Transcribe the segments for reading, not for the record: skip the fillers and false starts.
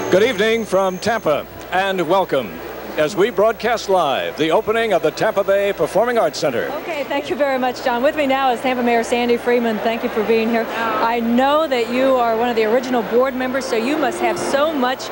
Good evening from Tampa, and welcome as we broadcast live the opening of the Tampa Bay Performing Arts Center. Okay, thank you very much, John. With me now is Tampa Mayor Sandy Freeman. Thank you for being here. I know that you are one of the original board members, so you must have so much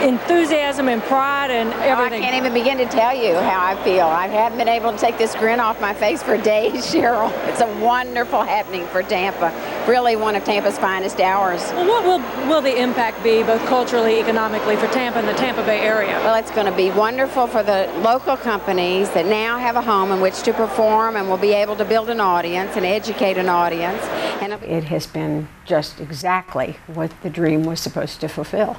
enthusiasm and pride and everything. I can't even begin to tell you how I feel. I haven't been able to take this grin off my face for days, Cheryl. It's a wonderful happening for Tampa. Really one of Tampa's finest hours. Well, what will the impact be, both culturally, economically, for Tampa and the Tampa Bay area? Well, it's going to be wonderful for the local companies that now have a home in which to perform and will be able to build an audience and educate an audience. And it has been just exactly what the dream was supposed to fulfill.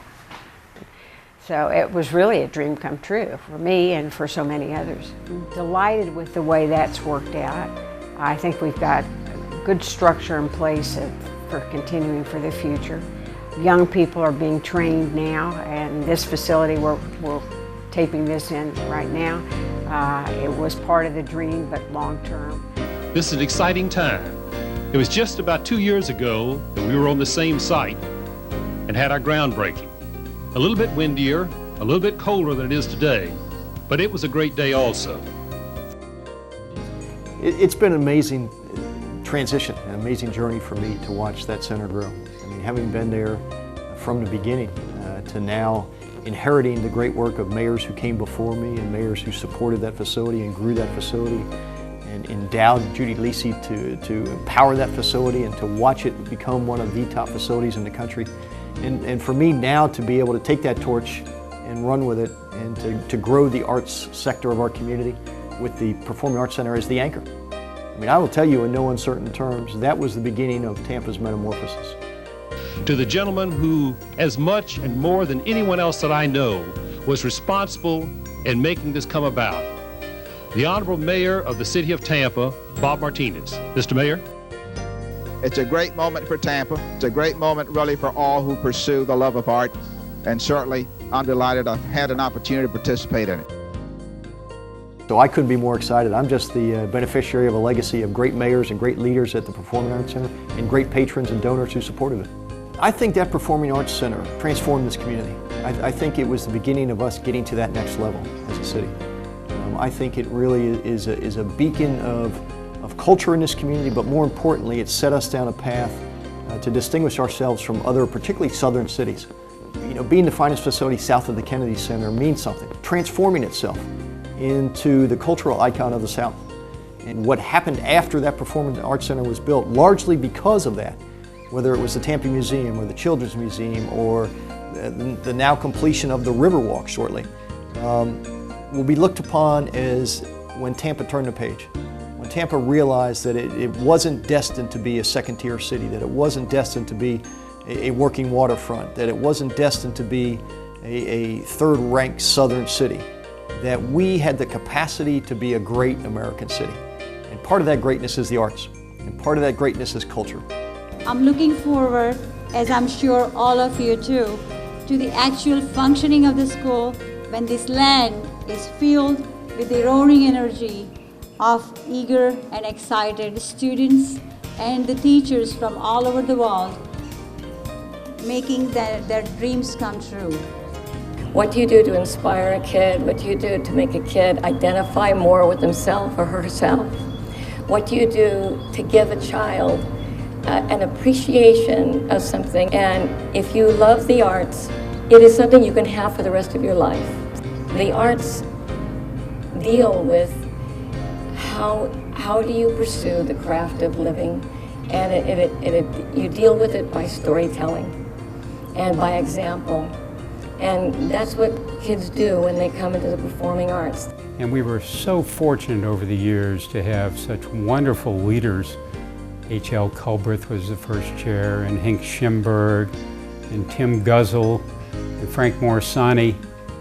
So it was really a dream come true for me and for so many others. I'm delighted with the way that's worked out. I think we've got a good structure in place for continuing for the future. Young people are being trained now, and this facility we're taping this in right now, it was part of the dream, but long term. This is an exciting time. It was just about 2 years ago that we were on the same site and had our groundbreaking. A little bit windier, a little bit colder than it is today, but it was a great day also. It's been an amazing transition, an amazing journey for me to watch that center grow. I mean, having been there from the beginning to now inheriting the great work of mayors who came before me and mayors who supported that facility and grew that facility and endowed Judy Lisi to empower that facility and to watch it become one of the top facilities in the country. And for me now to be able to take that torch and run with it and to grow the arts sector of our community with the Performing Arts Center as the anchor. I mean, I will tell you in no uncertain terms, that was the beginning of Tampa's metamorphosis. To the gentleman who, as much and more than anyone else that I know, was responsible in making this come about, the Honorable Mayor of the City of Tampa, Bob Martinez. Mr. Mayor. It's a great moment for Tampa. It's a great moment really for all who pursue the love of art, and certainly I'm delighted I've had an opportunity to participate in it. So I couldn't be more excited. I'm just the beneficiary of a legacy of great mayors and great leaders at the Performing Arts Center and great patrons and donors who supported it. I think that Performing Arts Center transformed this community. I think it was the beginning of us getting to that next level as a city. I think it really is a beacon of culture in this community, but more importantly, it set us down a path to distinguish ourselves from other, particularly southern cities. You know, being the finest facility south of the Kennedy Center means something. Transforming itself into the cultural icon of the South. And what happened after that Performing Arts Center was built, largely because of that, whether it was the Tampa Museum or the Children's Museum or the now completion of the Riverwalk shortly, will be looked upon as when Tampa turned the page. When Tampa realized that it wasn't destined to be a second-tier city, that it wasn't destined to be a working waterfront, that it wasn't destined to be a third-ranked southern city, that we had the capacity to be a great American city. And part of that greatness is the arts, and part of that greatness is culture. I'm looking forward, as I'm sure all of you too, to the actual functioning of the school when this land is filled with the roaring energy of eager and excited students and the teachers from all over the world, making their dreams come true. What do you do to inspire a kid? What do you do to make a kid identify more with himself or herself? What do you do to give a child an appreciation of something? And if you love the arts, it is something you can have for the rest of your life. The arts deal with how do you pursue the craft of living, and you deal with it by storytelling and by example. And that's what kids do when they come into the performing arts. And we were so fortunate over the years to have such wonderful leaders. H.L. Culbreth was the first chair, and Hank Schimberg, and Tim Guzzle, and Frank Morisani.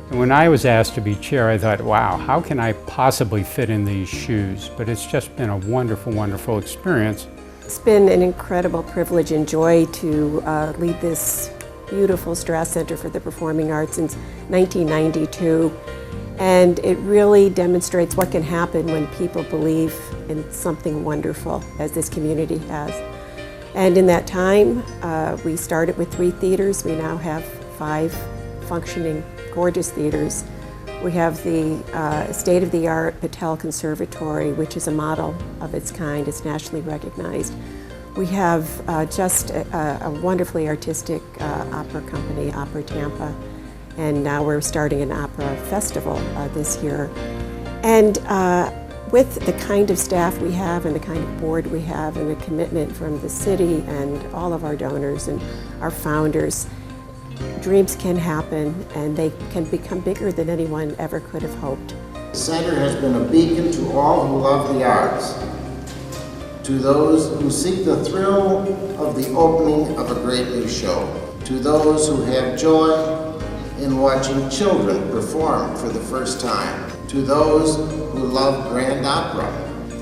And when I was asked to be chair, I thought, wow, how can I possibly fit in these shoes? But it's just been a wonderful, wonderful experience. It's been an incredible privilege and joy to lead this beautiful Strauss Center for the Performing Arts since 1992. And it really demonstrates what can happen when people believe in something wonderful, as this community has. And in that time, we started with 3 theaters. We now have 5 functioning, gorgeous theaters. We have the state-of-the-art Patel Conservatory, which is a model of its kind. It's nationally recognized. We have just a wonderfully artistic opera company, Opera Tampa, and now we're starting an opera festival this year. And with the kind of staff we have and the kind of board we have and the commitment from the city and all of our donors and our founders, dreams can happen and they can become bigger than anyone ever could have hoped. The center has been a beacon to all who love the arts, to those who seek the thrill of the opening of a great new show, to those who have joy in watching children perform for the first time, to those who love grand opera,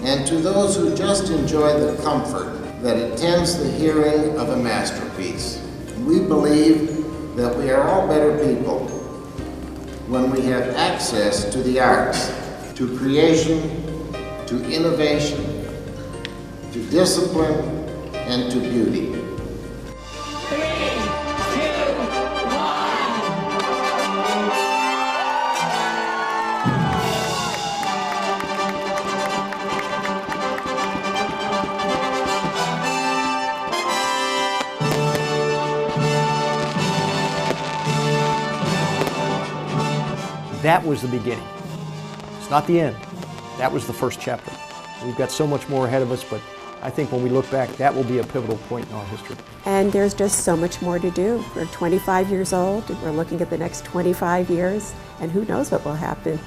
and to those who just enjoy the comfort that attends the hearing of a masterpiece. We believe that we are all better people when we have access to the arts, to creation, to innovation, to discipline, and to beauty. 3, 2, 1. That was the beginning. It's not the end. That was the first chapter. We've got so much more ahead of us, but I think when we look back, that will be a pivotal point in our history. And there's just so much more to do. We're 25 years old, and we're looking at the next 25 years, and who knows what will happen.